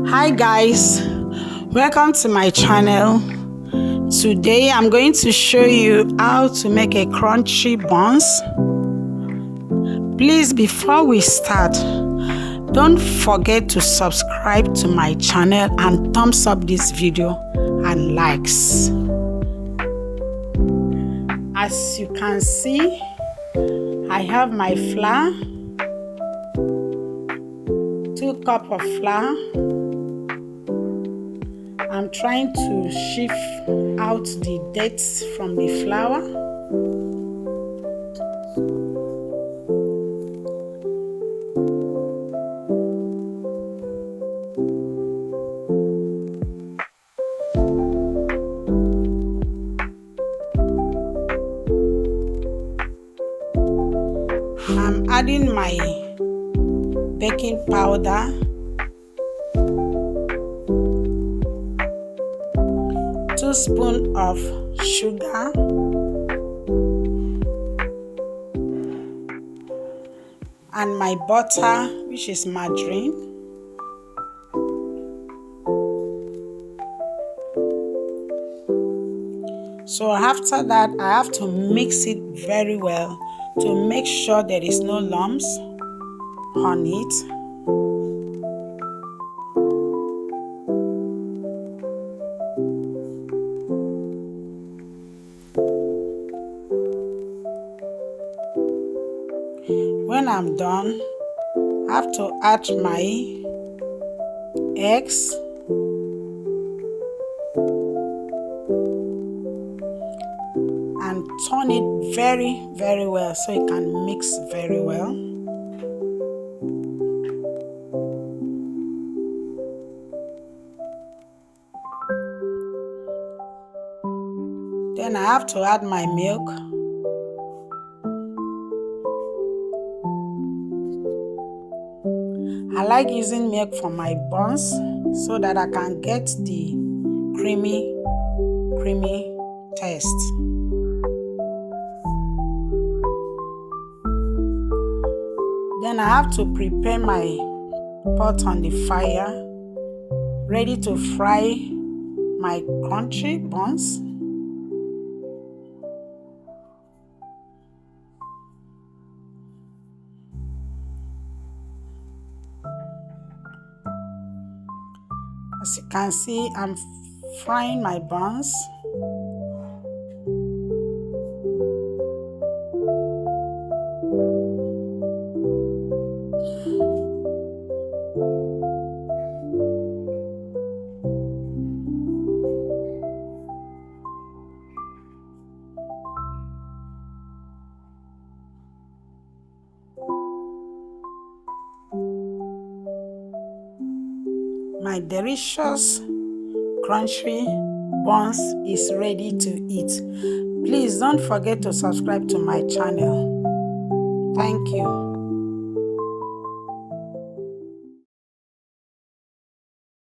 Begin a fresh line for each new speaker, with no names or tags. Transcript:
Hi guys, welcome to my channel. Today I'm going to show you how to make a crunchy buns. Please, before we start, don't forget to subscribe to my channel and thumbs up this video and likes. As you can see, I have my flour, 2 cups of flour. I'm trying to shift out the dirt from the flour. I'm adding my baking powder, teaspoon of sugar, and my butter, which is margarine. So after that, I have to mix it very well to make sure there is no lumps on it. When I'm done, I have to add my eggs and turn it very well so it can mix very well. Then I have to add my milk. I like using milk for my buns so that I can get the creamy taste. Then I have to prepare my pot on the fire, ready to fry my crunchy buns. As you can see, I'm frying my buns. My delicious crunchy buns is ready to eat. Please don't forget to subscribe to my channel. Thank you.